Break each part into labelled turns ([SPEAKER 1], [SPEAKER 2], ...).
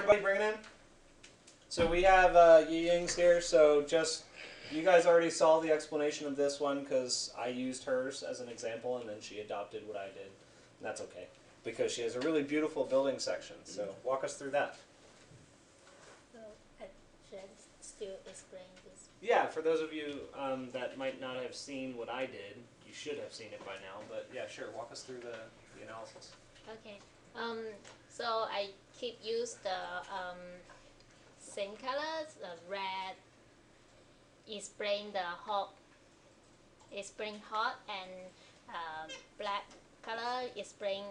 [SPEAKER 1] everybody bring it in? So we have Yiying's here, so just, you guys already saw the explanation of this one because I used hers as an example and then she adopted what I did. And that's okay, because she has a really beautiful building section, so walk us through that.
[SPEAKER 2] So, should I still explain this?
[SPEAKER 1] Yeah, for those of you that might not have seen what I did, you should have seen it by now, but yeah, sure, walk us through the analysis.
[SPEAKER 2] Okay. So I keep use the same colors. The red is bring the hot. Is bring hot, and black color is bring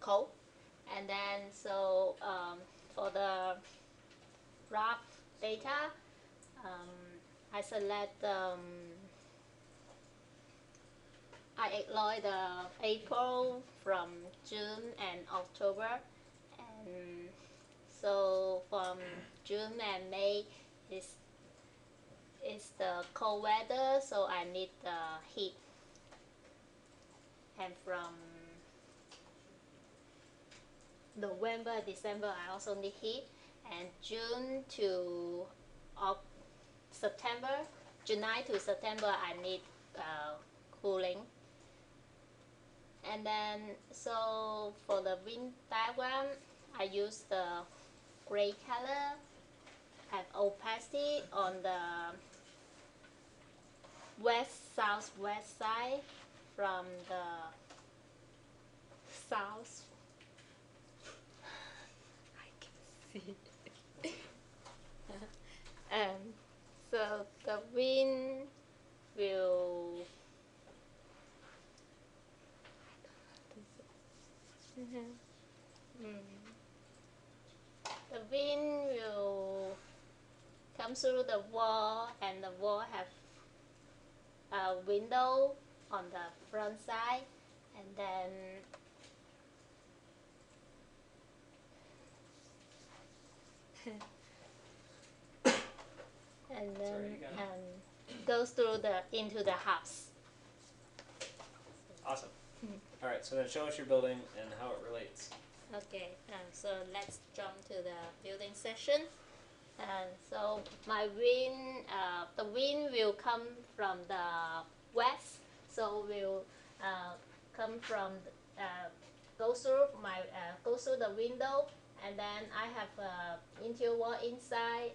[SPEAKER 2] cold. And then so for the rough data, I select I ignore the April from June and October, and so from June and May is the cold weather, so I need the heat, and from November, December I also need heat, and June to September, July to September I need cooling. And then so for the wind diagram, I use the gray color, have opacity on the west-southwest side from the south. I can see. So the wind will the wind will come through the wall, and the wall have a window on the front side, and then goes through into the house.
[SPEAKER 1] Awesome. All right, so then show us your building and how it relates.
[SPEAKER 2] Okay, so let's jump to the building section. So my wind, the wind will come from the west, so will come from go through the window, and then I have interior wall inside.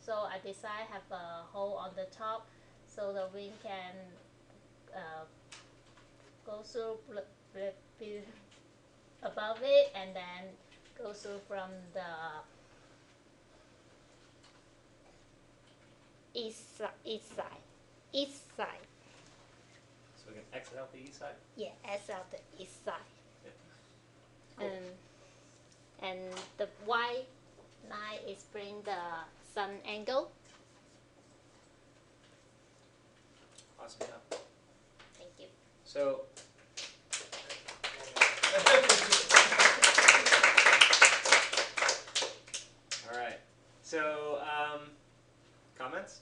[SPEAKER 2] So I decide have a hole on the top, so the wind can go through above it, and then go through from the east side.
[SPEAKER 1] So we can exit out the east side?
[SPEAKER 2] Yeah, exit out the east side.
[SPEAKER 1] Yeah. Cool.
[SPEAKER 2] And the white line is bring the sun angle.
[SPEAKER 1] Awesome job.
[SPEAKER 2] Thank you.
[SPEAKER 1] So all right. So comments?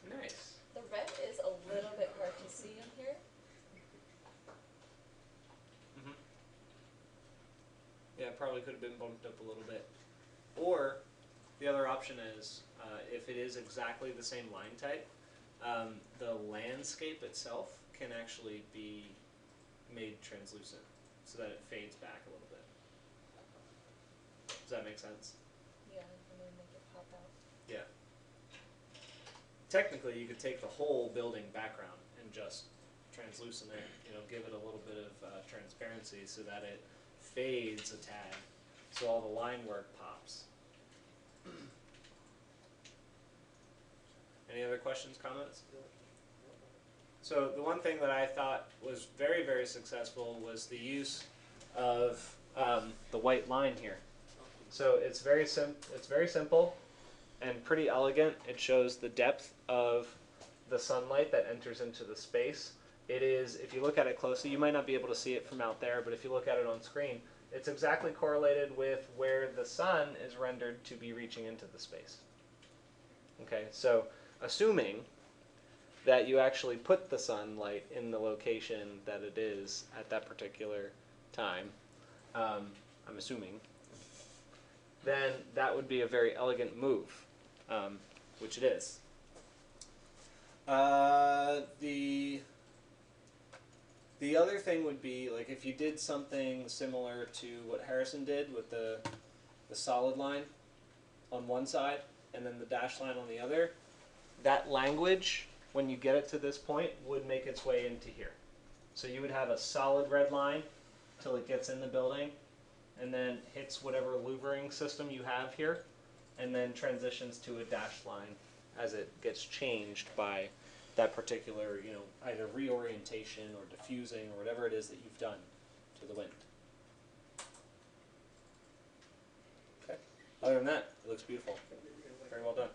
[SPEAKER 1] Nice.
[SPEAKER 3] The red is a little bit hard to see on here.
[SPEAKER 1] Mm-hmm. Yeah, it probably could have been bumped up a little bit. Or the other option is, if it is exactly the same line type, the landscape itself can actually be made translucent so that it fades back a little bit. Does that make sense?
[SPEAKER 3] Yeah, and then make it pop out.
[SPEAKER 1] Yeah. Technically, you could take the whole building background and just translucent it, give it a little bit of transparency so that it fades a tad, so all the line work pops. Any other questions, comments? So the one thing that I thought was very, very successful was the use of the white line here. So it's very simple and pretty elegant. It shows the depth of the sunlight that enters into the space. It is, if you look at it closely, you might not be able to see it from out there, but if you look at it on screen, it's exactly correlated with where the sun is rendered to be reaching into the space. Okay, so assuming that you actually put the sunlight in the location that it is at that particular time, I'm assuming, then that would be a very elegant move, which it is. The other thing would be, like, if you did something similar to what Harrison did with the solid line on one side and then the dashed line on the other, that language, when you get it to this point, would make its way into here. So you would have a solid red line till it gets in the building, and then hits whatever louvering system you have here, and then transitions to a dashed line as it gets changed by that particular, either reorientation or diffusing or whatever it is that you've done to the wind. Okay. Other than that, it looks beautiful. Very well done.